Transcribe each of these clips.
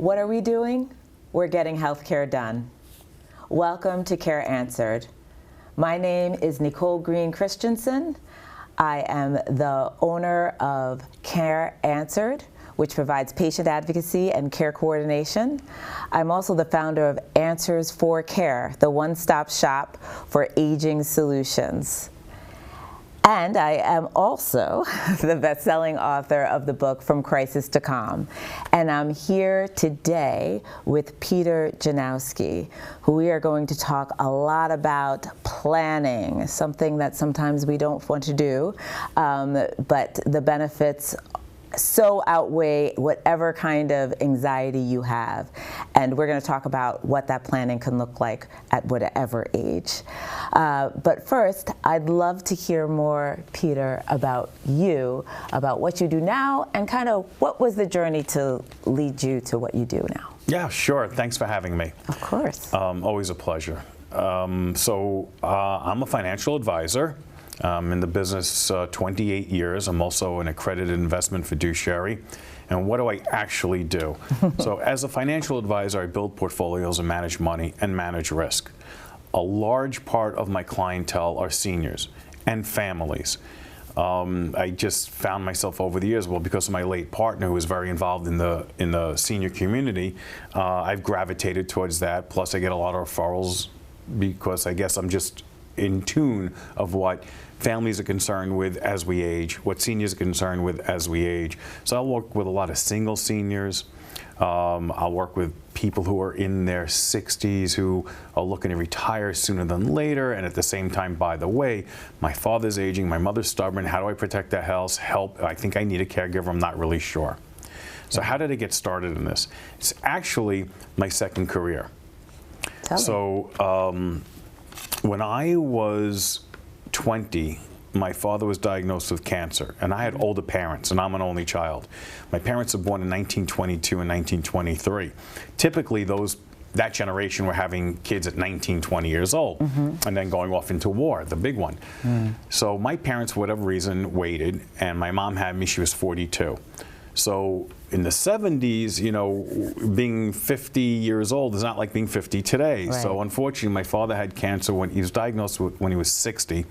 What are we doing? We're getting healthcare done. Welcome to Care Answered. My name is Nicole Green Christensen. I am the owner of Care Answered, which provides patient advocacy and care coordination. I'm also the founder of Answers for Care, the one-stop shop for aging solutions. And I am also the best-selling author of the book From Crisis to Calm. And I'm here today with Peter Janowsky, who we are going to talk a lot about planning, something that sometimes we don't want to do, but the benefits so outweigh whatever kind of anxiety you have. And we're going to talk about what that planning can look like at whatever age. But first, I'd love to hear more, Peter, about you, about what you do now, and kind of what was the journey to lead you to what you do now. Yeah, sure. Thanks for having me. Of course. Always a pleasure. I'm a financial advisor. In the business 28 years. I'm also an accredited investment fiduciary. And what do I actually do? So as a financial advisor, I build portfolios and manage money and manage risk. A large part of my clientele are seniors and families. I just found myself over the years, well, because of my late partner who was very involved in the senior community, I've gravitated towards that. Plus I get a lot of referrals because I guess I'm just in tune of what families are concerned with as we age, what seniors are concerned with as we age. So I'll work with a lot of single seniors. I'll work with people who are in their 60s who are looking to retire sooner than later. And at the same time, by the way, my father's aging, my mother's stubborn. How do I protect their health? Help. I think I need a caregiver. I'm not really sure. So how did I get started in this? It's actually my second career. When I was 20, my father was diagnosed with cancer, and I had older parents, and I'm an only child. My parents were born in 1922 and 1923. Typically, that generation were having kids at 19, 20 years old, and then going off into war, the big one. So my parents, for whatever reason, waited, and my mom had me, she was 42. So in the 70s, you know, being 50 years old is not like being 50 today. Right. So unfortunately, my father had cancer when he was diagnosed when he was 60,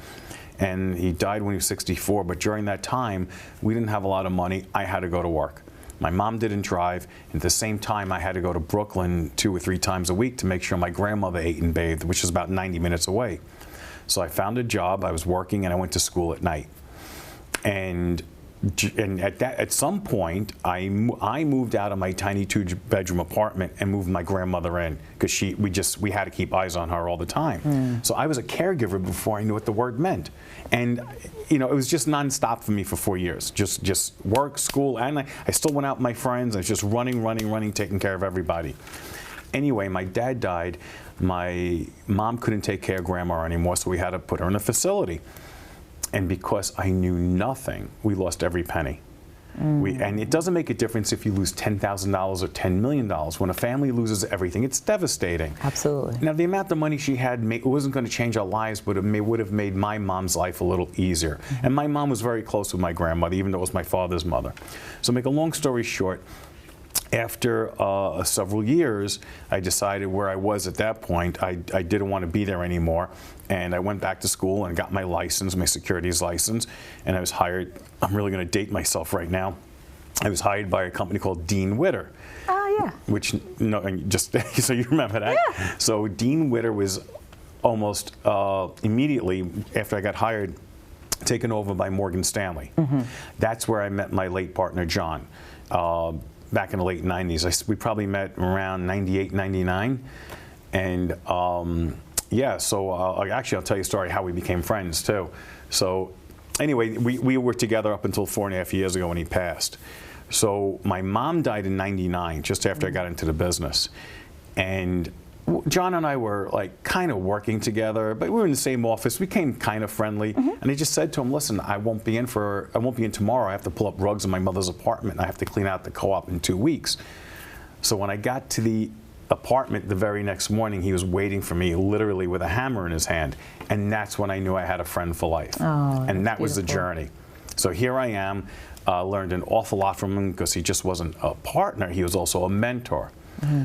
and he died when he was 64. But during that time, we didn't have a lot of money. I had to go to work. My mom didn't drive. At the same time, I had to go to Brooklyn 2 or 3 times a week to make sure my grandmother ate and bathed, which is about 90 minutes away. So I found a job. I was working, and I went to school at night. And at some point, I moved out of my tiny 2-bedroom apartment and moved my grandmother in because we had to keep eyes on her all the time. So I was a caregiver before I knew what the word meant, and you know, it was just nonstop for me for 4 years. Just work, school, and I still went out with my friends. I was just running, taking care of everybody. Anyway, my dad died. My mom couldn't take care of grandma anymore, so we had to put her in a facility. And because I knew nothing, we lost every penny. And it doesn't make a difference if you lose $10,000 or $10 million. When a family loses everything, it's devastating. Absolutely. Now, the amount of money she had it wasn't going to change our lives, but it would have made my mom's life a little easier. And my mom was very close with my grandmother, even though it was my father's mother. So make a long story short, after several years, I decided where I was at that point, I didn't want to be there anymore. And I went back to school and got my license, my securities license, and I was hired. I'm really going to date myself right now. I was hired by a company called Dean Witter. Oh, yeah. Which, just so you remember that. Yeah. So Dean Witter was almost immediately after I got hired, taken over by Morgan Stanley. That's where I met my late partner, John. Back in the late 90s. We probably met around 98, 99. And yeah, so actually I'll tell you a story how we became friends too. So anyway, we were together up until 4.5 years ago when he passed. So my mom died in 99, just after I got into the business. And John and I were like kind of working together, but we were in the same office. We became kind of friendly, and I just said to him, "Listen, I won't be in tomorrow. I have to pull up rugs in my mother's apartment. And I have to clean out the co-op in 2 weeks." So when I got to the apartment the very next morning, he was waiting for me, literally with a hammer in his hand, and that's when I knew I had a friend for life. Oh, and that was the journey. So here I am, learned an awful lot from him because he just wasn't a partner; he was also a mentor.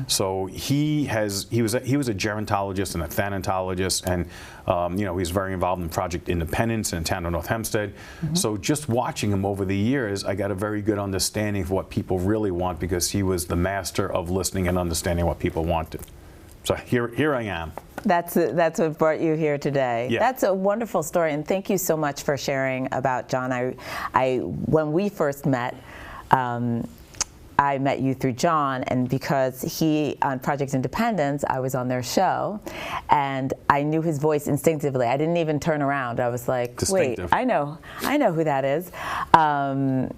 So he was a gerontologist and a thanatologist, and he's very involved in Project Independence in town of North Hempstead. So just watching him over the years, I got a very good understanding of what people really want, because he was the master of listening and understanding what people wanted. So here I am. That's what brought you here today. Yeah. That's a wonderful story, and thank you so much for sharing about John. When we first met, I met you through John, and because he, on Project Independence, I was on their show, and I knew his voice instinctively. I didn't even turn around. I was like, wait, I know who that is. And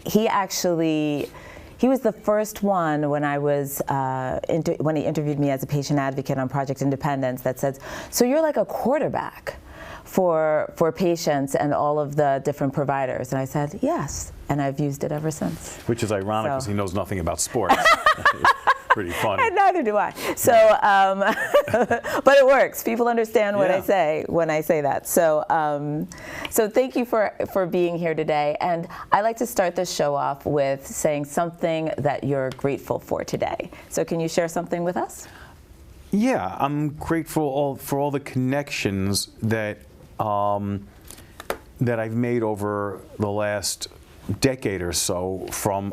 he was the first one when I was when he interviewed me as a patient advocate on Project Independence that said, so you're like a quarterback for patients and all of the different providers. And I said, yes, and I've used it ever since. Which is ironic, because he knows nothing about sports. Pretty funny. And neither do I. So, but it works. People understand what I say when I say that. So, so thank you for being here today. And I like to start this show off with saying something that you're grateful for today. So can you share something with us? Yeah, I'm grateful for all the connections that I've made over the last decade or so, from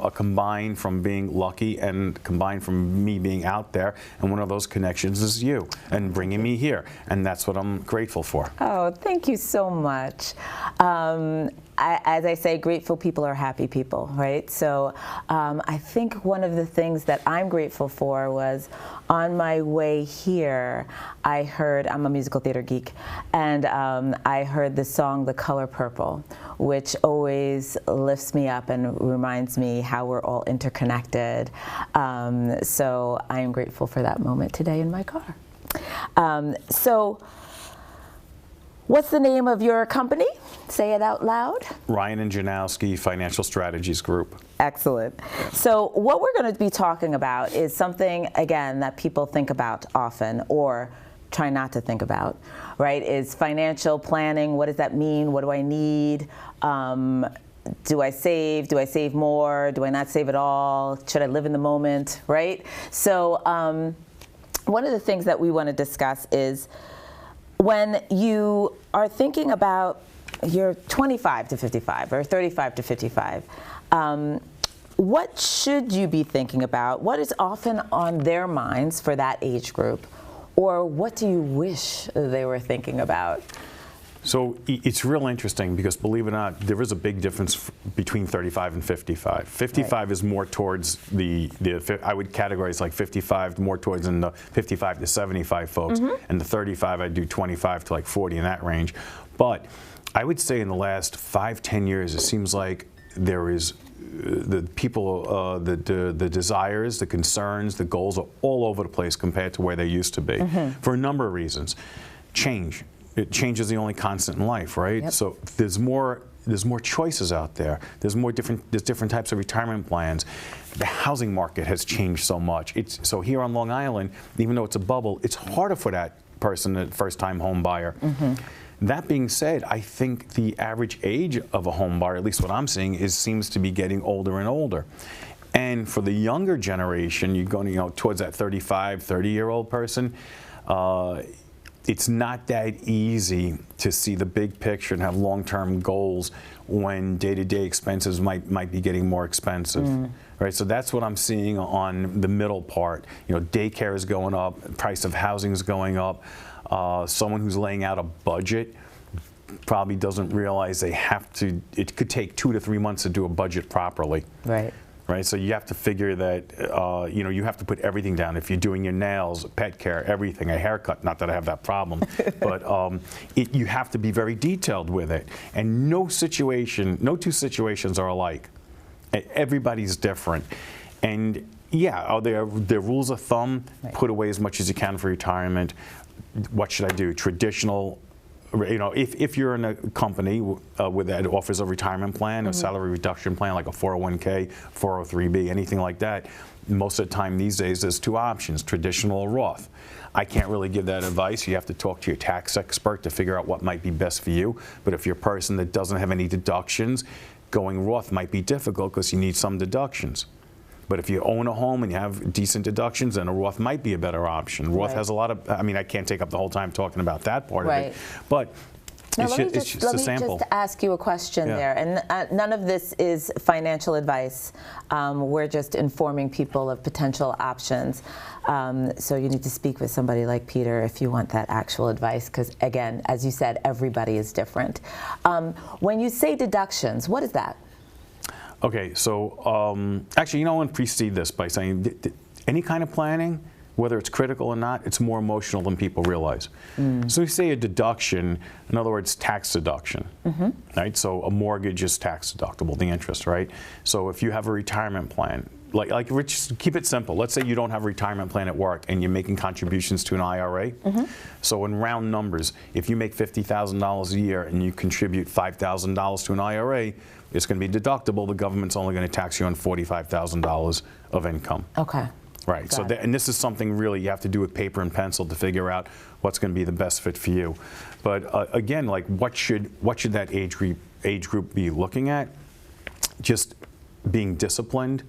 being lucky and combined from me being out there, and one of those connections is you and bringing me here, and that's what I'm grateful for. Oh, thank you so much. As I say, grateful people are happy people, right? So I think one of the things that I'm grateful for was, on my way here, I'm a musical theater geek, and I heard the song The Color Purple, which always lifts me up and reminds me how we're all interconnected. So I am grateful for that moment today in my car. So what's the name of your company? Say it out loud. Ryan Janowsky Financial Strategies Group. Excellent. So what we're going to be talking about is something, again, that people think about often, or try not to think about, right? Is financial planning. What does that mean? What do I need? Do I save? Do I save more? Do I not save at all? Should I live in the moment, right? So one of the things that we want to discuss is, when you are thinking about you're 25 to 55 or 35 to 55, what should you be thinking about? What is often on their minds for that age group? Or what do you wish they were thinking about? So it's real interesting, because believe it or not, there is a big difference between 35 and 55. 55 is more towards I would categorize like 55 more towards in the 55 to 75 folks, and the 35 I do 25 to like 40 in that range. But I would say in the last 5-10 years, it seems like there is the people, the desires, the concerns, the goals are all over the place compared to where they used to be, for a number of reasons. Change is the only constant in life, right? Yep. So there's more choices out there. There's different types of retirement plans. The housing market has changed so much. So here on Long Island, even though it's a bubble, it's harder for that person, the first-time home buyer. That being said, I think the average age of a home buyer, at least what I'm seeing, seems to be getting older and older. And for the younger generation, you're going towards that 35, 30-year-old person, it's not that easy to see the big picture and have long-term goals when day-to-day expenses might be getting more expensive. Right, so that's what I'm seeing on the middle part. Daycare is going up, the price of housing is going up. Someone who's laying out a budget probably doesn't realize it could take 2 to 3 months to do a budget properly. Right. Right, so you have to figure that, you have to put everything down. If you're doing your nails, pet care, everything, a haircut, not that I have that problem, but you have to be very detailed with it. And no two situations are alike. Everybody's different. And yeah, there rules of thumb, put away as much as you can for retirement. What should I do? Traditional, if you're in a company that offers a retirement plan, a salary reduction plan, like a 401k, 403b, anything like that, most of the time these days there's 2 options, traditional or Roth. I can't really give that advice. You have to talk to your tax expert to figure out what might be best for you. But if you're a person that doesn't have any deductions, going Roth might be difficult because you need some deductions. But if you own a home and you have decent deductions, then a Roth might be a better option. Roth has a lot of, I mean, I can't take up the whole time talking about that part of it, but now, it's just a sample. Let me just ask you a question there, and none of this is financial advice. We're just informing people of potential options. So you need to speak with somebody like Peter if you want that actual advice, because again, as you said, everybody is different. When you say deductions, what is that? Okay, so actually, I want to precede this by saying any kind of planning, whether it's critical or not, it's more emotional than people realize. So we say a deduction, in other words, tax deduction, right? So a mortgage is tax deductible, the interest, right? So if you have a retirement plan, like Rich, keep it simple. Let's say you don't have a retirement plan at work and you're making contributions to an IRA. So in round numbers, if you make $50,000 a year and you contribute $5,000 to an IRA, it's going to be deductible. The government's only going to tax you on $45,000 of income. Okay. Right. So, and this is something really you have to do with paper and pencil to figure out what's going to be the best fit for you. But again, like what should that age group be looking at? Just being disciplined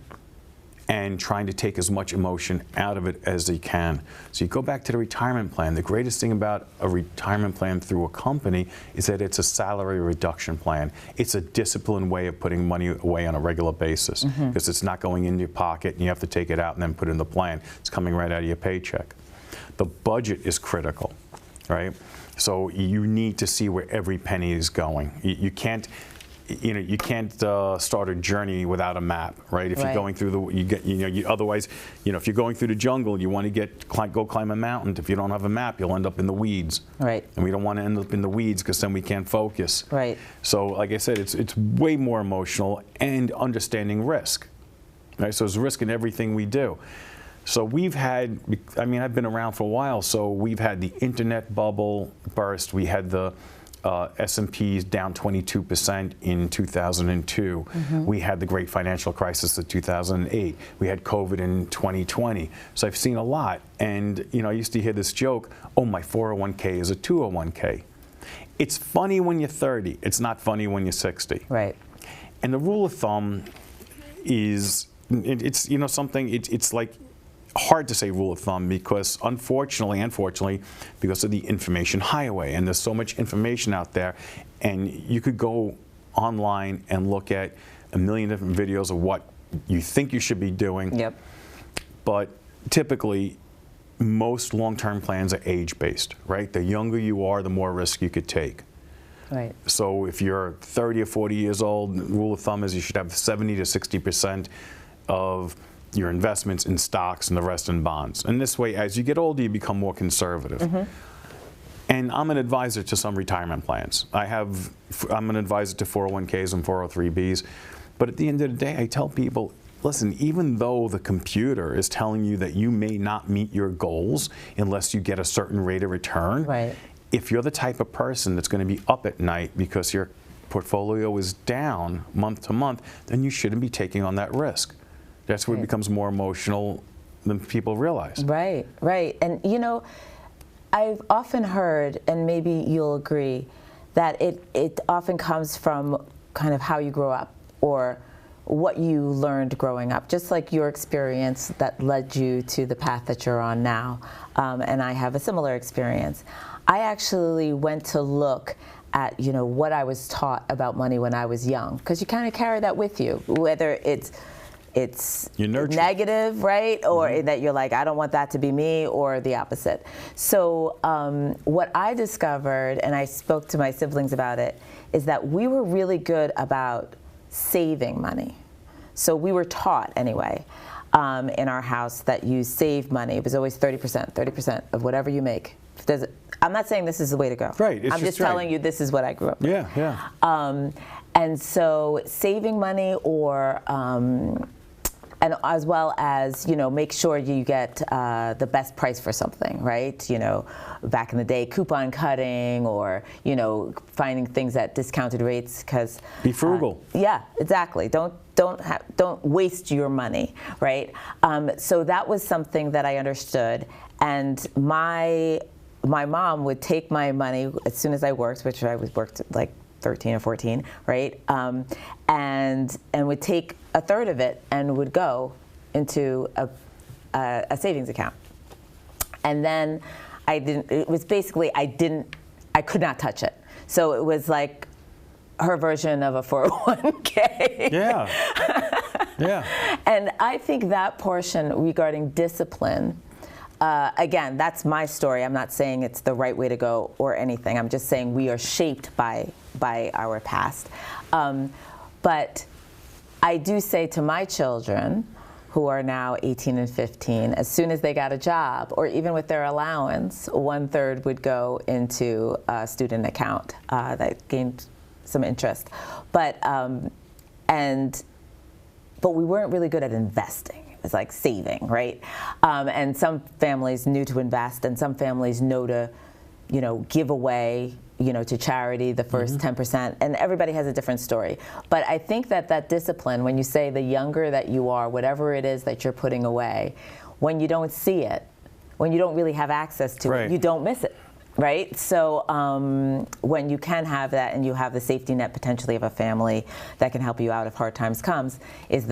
and trying to take as much emotion out of it as they can. So you go back to the retirement plan. The greatest thing about a retirement plan through a company is that it's a salary reduction plan. It's a disciplined way of putting money away on a regular basis, because it's not going in your pocket and you have to take it out and then put it in the plan. It's coming right out of your paycheck. The budget is critical, right? So you need to see where every penny is going. You can't start a journey without a map, right? If you're going through otherwise, if you're going through the jungle, you want to go climb a mountain. If you don't have a map, you'll end up in the weeds. Right. And we don't want to end up in the weeds because then we can't focus. Right. So, like I said, it's way more emotional and understanding risk, right? So there's risk in everything we do. So we've had, I've been around for a while, so we've had the internet bubble burst. We had the S&P's down 22% in 2002. We had the great financial crisis of 2008. We had COVID in 2020. So I've seen a lot. And I used to hear this joke, oh, my 401k is a 201k. It's funny when you're 30. It's not funny when you're 60. Right. And the rule of thumb is, it's something, it's like, hard to say rule of thumb because unfortunately, because of the information highway, and there's so much information out there, and you could go online and look at a million different videos of what you think you should be doing. Yep. But typically, most long-term plans are age-based, right? The younger you are, the more risk you could take. Right. So if you're 30 or 40 years old, the rule of thumb is you should have 70 to 60% of your investments in stocks and the rest in bonds. And this way, as you get older, you become more conservative. And I'm an advisor to some retirement plans. I'm an advisor to 401ks and 403bs. But at the end of the day, I tell people, listen, even though the computer is telling you that you may not meet your goals unless you get a certain rate of return, if you're the type of person that's going to be up at night because your portfolio is down month to month, then you shouldn't be taking on that risk. That's where it becomes more emotional than people realize. Right, right. And I've often heard, and maybe you'll agree, that it often comes from kind of how you grow up or what you learned growing up, just like your experience that led you to the path that you're on now. And I have a similar experience. I actually went to look at what I was taught about money when I was young, because you kind of carry that with you, whether it's negative, right? Or that you're like, I don't want that to be me, or the opposite. So what I discovered, and I spoke to my siblings about it, is that we were really good about saving money. So we were taught anyway in our house that you save money. It was always 30% of whatever you make. I'm not saying this is the way to go. Right. I'm just telling you this is what I grew up with. Yeah, yeah. And so saving money, or and as well as, make sure you get the best price for something, right? Back in the day, coupon cutting, or, finding things at discounted rates, because be frugal. Yeah, exactly. Don't waste your money, right? So that was something that I understood, and my mom would take my money as soon as I worked, which I worked like 13 or 14, right? And would take a third of it and would go into a savings account. And then it was basically, I could not touch it. So it was like her version of a 401k. Yeah. Yeah. And I think that portion regarding discipline, again, that's my story. I'm not saying it's the right way to go or anything. I'm just saying we are shaped by our past. But I do say to my children, who are now 18 and 15, as soon as they got a job, or even with their allowance, 1/3 would go into a student account that gained some interest. But we weren't really good at investing. It was like saving, right? And some families knew to invest, and some families know to, give away, to charity the first 10%. And everybody has a different story. But I think that discipline, when you say the younger that you are, whatever it is that you're putting away, when you don't see it, when you don't really have access to it, you don't miss it. Right? So when you can have that, and you have the safety net potentially of a family that can help you out if hard times comes, is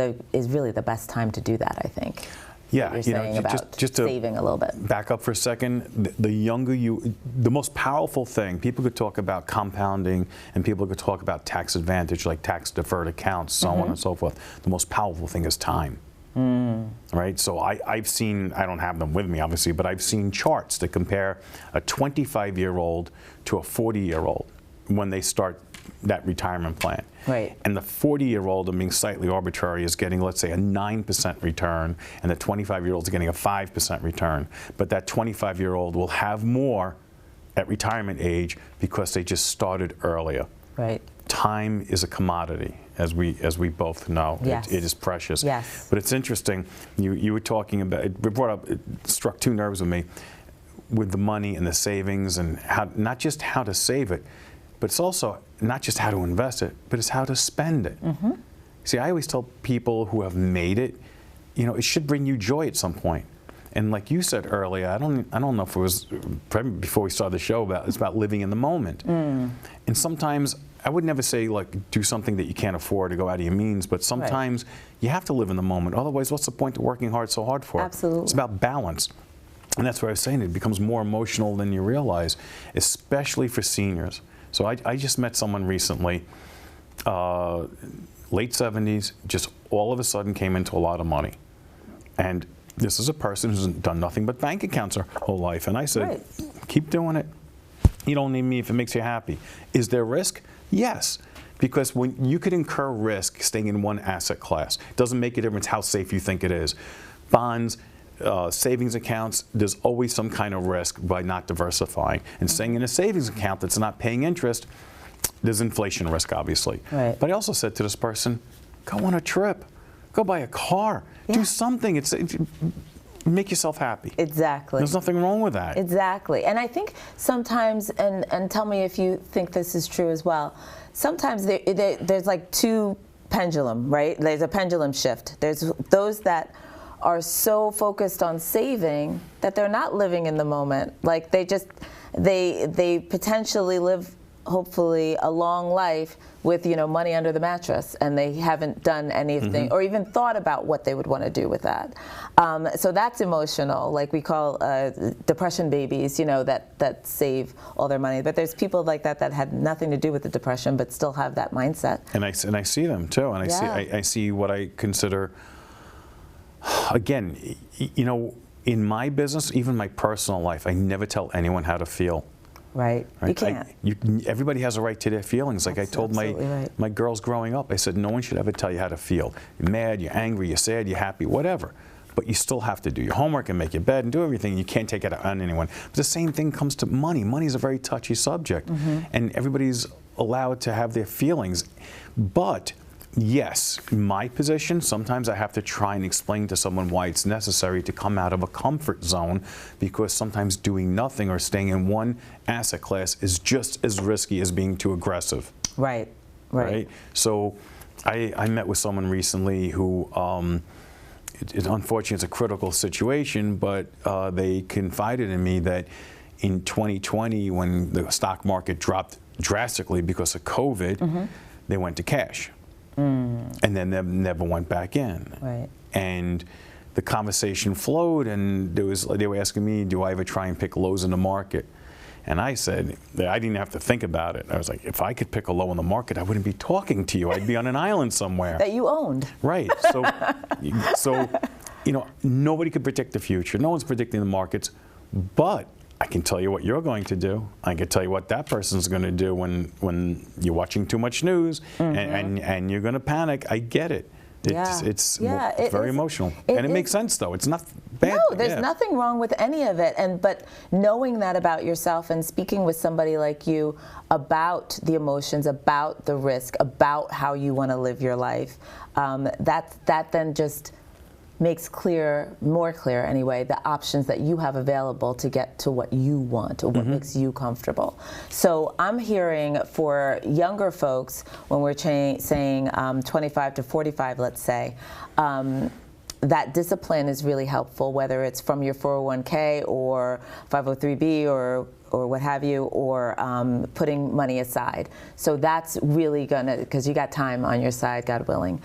really the best time to do that, I think. Yeah, you're saying about just to saving a little bit. Back up for a second. The younger the most powerful thing, people could talk about compounding, and people could talk about tax advantage, like tax deferred accounts, so on and so forth. The most powerful thing is time. Right? So I've seen, I don't have them with me obviously, but I've seen charts that compare a 25-year-old to a 40-year-old when they start that retirement plan. Right. And the 40-year-old, I'm being slightly arbitrary, is getting, let's say, a 9% return, and the 25-year-old is getting a 5% return. But that 25-year-old will have more at retirement age because they just started earlier. Right. Time is a commodity, as we both know. Yes. It is precious. Yes. But it's interesting. You were talking about it struck two nerves with me, with the money and the savings, and how, not just how to save it, but it's also not just how to invest it, but it's how to spend it. See, I always tell people who have made it, it should bring you joy at some point. And like you said earlier, I don't know if it was probably before we started the show, it's about living in the moment. And sometimes I would never say like do something that you can't afford to go out of your means, but sometimes you have to live in the moment. Otherwise, what's the point of working so hard for? Absolutely. It's about balance. And that's what I was saying. It becomes more emotional than you realize, especially for seniors. So I just met someone recently, late 70s, just all of a sudden came into a lot of money. And this is a person who's done nothing but bank accounts her whole life. And I said, keep doing it. You don't need me if it makes you happy. Is there risk? Yes. Because when you could incur risk staying in one asset class, it doesn't make a difference how safe you think it is. Bonds, savings accounts, there's always some kind of risk by not diversifying. And staying in a savings account that's not paying interest, there's inflation risk, obviously. Right. But I also said to this person, go on a trip, go buy a car, do something. Make yourself happy. Exactly. There's nothing wrong with that. Exactly. And I think sometimes, and tell me if you think this is true as well, sometimes there's like two pendulum, right? There's a pendulum shift. There's those that are so focused on saving that they're not living in the moment. Like they potentially live, hopefully, a long life with money under the mattress, and they haven't done anything or even thought about what they would want to do with that. So that's emotional, like we call depression babies, that save all their money. But there's people like that had nothing to do with the depression, but still have that mindset. And I see them too, and I see what I consider. Again, in my business, even my personal life, I never tell anyone how to feel. Right. You can't. Everybody has a right to their feelings. Like I told my girls growing up, I said, no one should ever tell you how to feel. You're mad, you're angry, you're sad, you're happy, whatever. But you still have to do your homework and make your bed and do everything. You can't take it on anyone. But the same thing comes to money. Money is a very touchy subject. And everybody's allowed to have their feelings. But yes, in my position, sometimes I have to try and explain to someone why it's necessary to come out of a comfort zone, because sometimes doing nothing or staying in one asset class is just as risky as being too aggressive. Right. So I met with someone recently who, unfortunately, it's a critical situation, but they confided in me that in 2020, when the stock market dropped drastically because of COVID, they went to cash. And then they never went back in. Right. And the conversation flowed, and they were asking me, do I ever try and pick lows in the market? And I said, I didn't have to think about it. I was like, if I could pick a low in the market, I wouldn't be talking to you. I'd be on an island somewhere. That you owned. Right. So, nobody could predict the future. No one's predicting the markets, but I can tell you what you're going to do. I can tell you what that person's going to do when you're watching too much news and you're going to panic. I get it. It's very emotional. And it makes sense, though. It's not bad. No, there's nothing wrong with any of it. But knowing that about yourself and speaking with somebody like you about the emotions, about the risk, about how you want to live your life, that then just makes more clear anyway, the options that you have available to get to what you want or what makes you comfortable. So I'm hearing for younger folks, when we're saying 25 to 45, let's say, that discipline is really helpful, whether it's from your 401k or 503b or what have you, or putting money aside. So that's really gonna, because you got time on your side, God willing.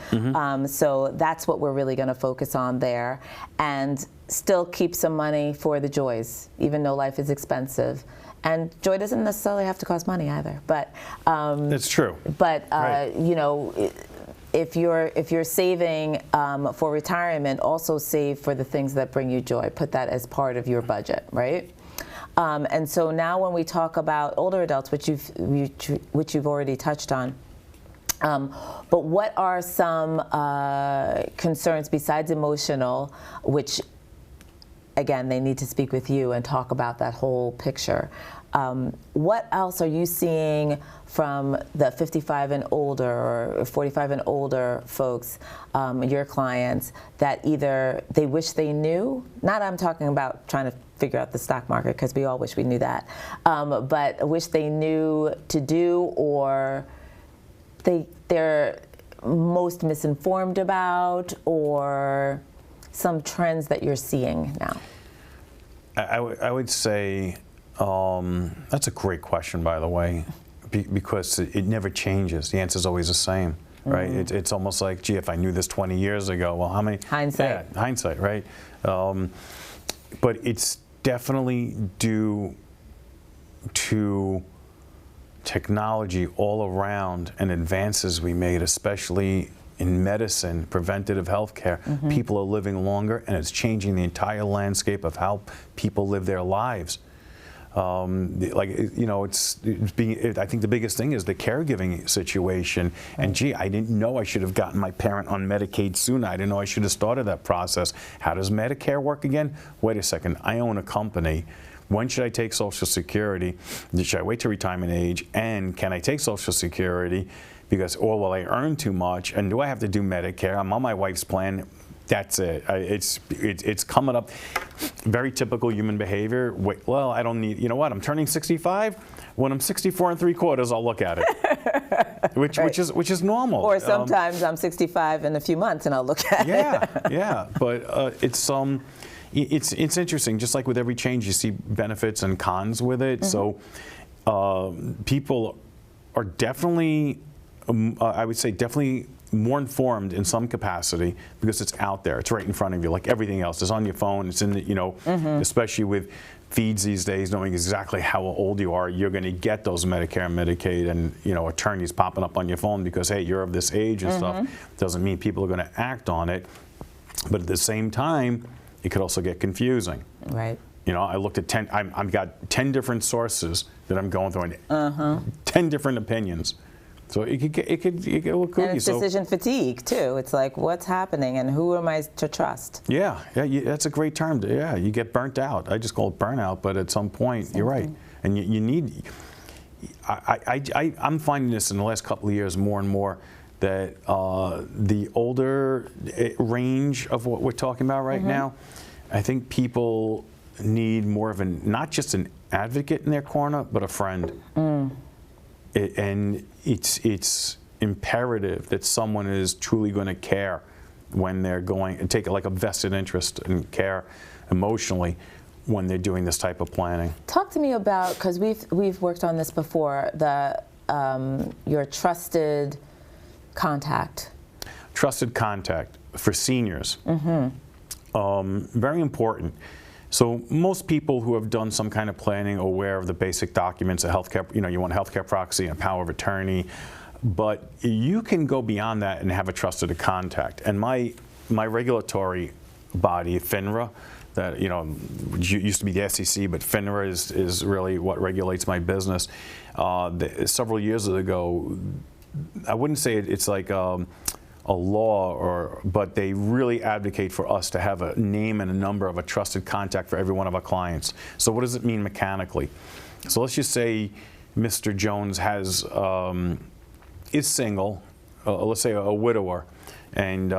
So that's what we're really gonna focus on there, and still keep some money for the joys, even though life is expensive. And joy doesn't necessarily have to cost money either. But that's true. But right. If you're saving for retirement, also save for the things that bring you joy. Put that as part of your budget, right? And so now when we talk about older adults, which you've already touched on, but what are some concerns besides emotional, which again, they need to speak with you and talk about that whole picture. What else are you seeing from the 55 and older or 45 and older folks, your clients, that either they wish they knew, not I'm talking about trying to figure out the stock market, because we all wish we knew that, but wish they knew to do, or they're most misinformed about, or some trends that you're seeing now? I would say, that's a great question, by the way, because it never changes. The answer is always the same, right? It's almost like, gee, if I knew this 20 years ago, well, how many? Hindsight. Yeah, hindsight, right? But it's definitely due to technology all around and advances we made, especially in medicine, preventative health care. People are living longer, and it's changing the entire landscape of how people live their lives. I think the biggest thing is the caregiving situation. And gee, I didn't know I should have gotten my parent on Medicaid sooner. I didn't know I should have started that process. How does Medicare work again? Wait a second, I own a company. When should I take Social Security? Should I wait to retirement age? And can I take Social Security? Because, will I earn too much? And do I have to do Medicare? I'm on my wife's plan. That's it. It's coming up. Very typical human behavior. Well, I don't need, you know what? I'm turning 65. When I'm 64 3/4, I'll look at it. Which is normal. Or sometimes I'm 65 in a few months and I'll look at it. Yeah. But it's interesting. Just like with every change, you see benefits and cons with it. So people are definitely, I would say, definitely more informed in some capacity, because it's out there. It's right in front of you, like everything else. It's on your phone. It's in the, especially with feeds these days, knowing exactly how old you are, you're going to get those Medicare and Medicaid and attorneys popping up on your phone because, hey, you're of this age and stuff. Doesn't mean people are going to act on it. But at the same time, it could also get confusing. Right. I looked at 10. I've got 10 different sources that I'm going through, and 10 different opinions. So it could look cookie. And it's decision fatigue too. It's like, what's happening and who am I to trust? Yeah, that's a great term. Yeah, you get burnt out. I just call it burnout, but at some point, you're right. And you need. I'm finding this in the last couple of years more and more, that the older range of what we're talking about right now, I think people need more of not just an advocate in their corner, but a friend. And it's imperative that someone is truly going to care when they're going and take like a vested interest and care emotionally when they're doing this type of planning. Talk to me about, because we've worked on this before, your trusted contact. Trusted contact for seniors. very important. So most people who have done some kind of planning are aware of the basic documents, a healthcare, you want a healthcare proxy and a power of attorney, but you can go beyond that and have a trusted contact. And my regulatory body, FINRA, that used to be the SEC, but FINRA is really what regulates my business. Several years ago, I wouldn't say it's like a law, but they really advocate for us to have a name and a number of a trusted contact for every one of our clients. So what does it mean mechanically? So let's just say Mr. Jones is single, let's say a widower, and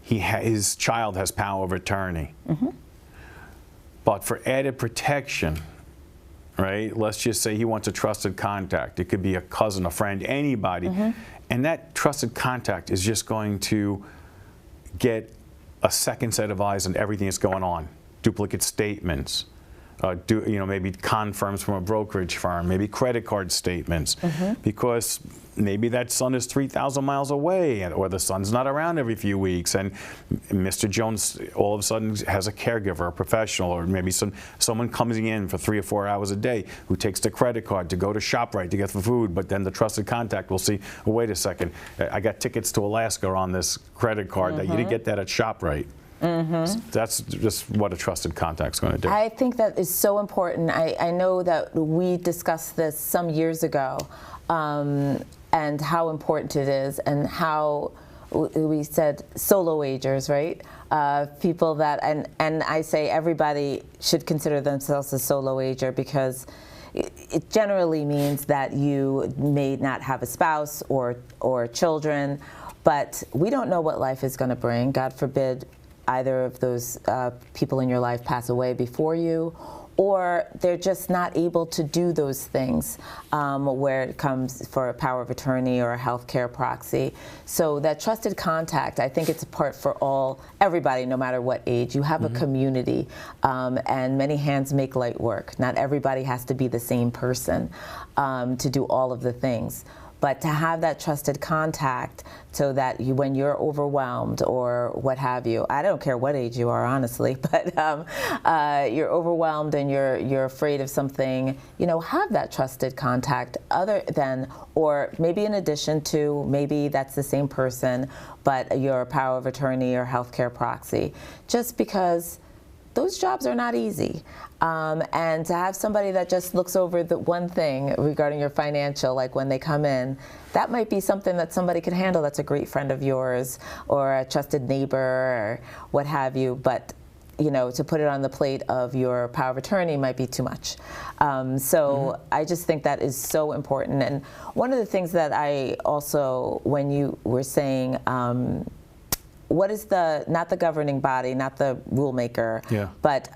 his child has power of attorney. Mm-hmm. But for added protection, right, let's just say he wants a trusted contact. It could be a cousin, a friend, anybody. Mm-hmm. And that trusted contact is just going to get a second set of eyes on everything that's going on. Duplicate statements, maybe confirms from a brokerage firm, maybe credit card statements, mm-hmm. because maybe that son is 3,000 miles away, or the son's not around every few weeks, and Mr. Jones all of a sudden has a caregiver, a professional, or maybe someone comes in for 3 or 4 hours a day who takes the credit card to go to ShopRite to get the food, but then the trusted contact will see, oh, wait a second, I got tickets to Alaska on this credit card, mm-hmm. that you didn't get that at ShopRite. Mm-hmm. So that's just what a trusted contact's going to do. I think that is so important. I know that we discussed this some years ago, and how important it is, and how we said solo agers, right? People that, and I say everybody should consider themselves a solo ager, because it generally means that you may not have a spouse or children, but we don't know what life is going to bring. God forbid either of those people in your life pass away before you, or they're just not able to do those things where it comes for a power of attorney or a healthcare proxy. So that trusted contact, I think it's a part for everybody, no matter what age. You have mm-hmm. a community, and many hands make light work. Not everybody has to be the same person to do all of the things. But to have that trusted contact, so that when you're overwhelmed or what have you, I don't care what age you are, honestly, but you're overwhelmed and you're afraid of something, have that trusted contact other than, or maybe in addition to, maybe that's the same person, but your power of attorney or healthcare proxy, just because those jobs are not easy. And to have somebody that just looks over the one thing regarding your financial, like when they come in, that might be something that somebody could handle that's a great friend of yours or a trusted neighbor or what have you. But to put it on the plate of your power of attorney might be too much. Mm-hmm. I just think that is so important. And one of the things that I also, when you were saying, what is not the governing body, not the rule maker, yeah. but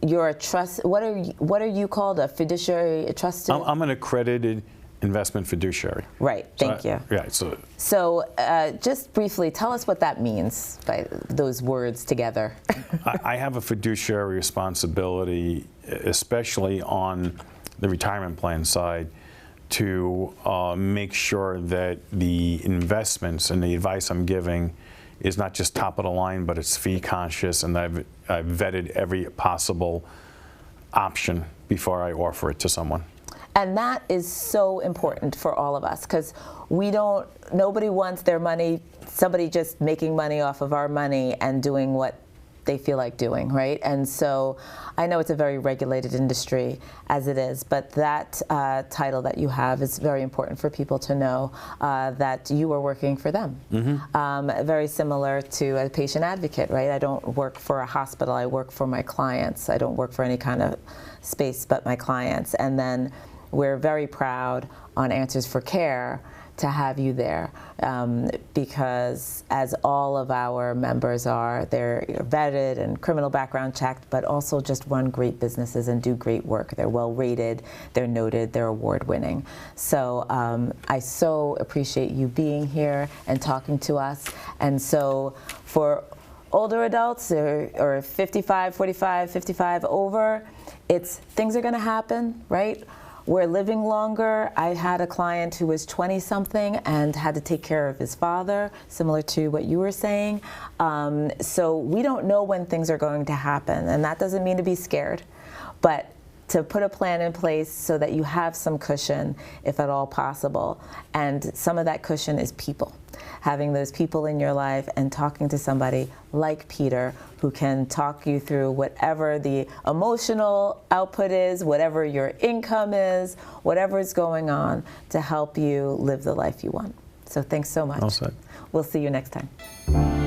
you're a trust. What are you called? A fiduciary, a trusted? I'm an accredited investment fiduciary. Right. Thank you. Right. So just briefly, tell us what that means by those words together. I have a fiduciary responsibility, especially on the retirement plan side, to make sure that the investments and the advice I'm giving is not just top of the line, but it's fee conscious, and I've vetted every possible option before I offer it to someone. And that is so important for all of us, because nobody wants their money, somebody just making money off of our money and doing what they feel like doing, right? And so I know it's a very regulated industry as it is, but that title that you have is very important for people to know that you are working for them. Mm-hmm. Very similar to a patient advocate, right? I don't work for a hospital, I work for my clients. I don't work for any kind of space but my clients. And then we're very proud on Answers for Care to have you there, because as all of our members are, they're vetted and criminal background checked, but also just run great businesses and do great work. They're well rated, they're noted, they're award winning. So I so appreciate you being here and talking to us. And so for older adults or 55, 45, 55 over, things are gonna happen, right? we're living longer. I had a client who was 20-something and had to take care of his father, similar to what you were saying. So we don't know when things are going to happen, and that doesn't mean to be scared, but to put a plan in place so that you have some cushion, if at all possible. And some of that cushion is people. Having those people in your life and talking to somebody like Peter who can talk you through whatever the emotional output is, whatever your income is, whatever is going on to help you live the life you want. So thanks so much. Well said. We'll see you next time.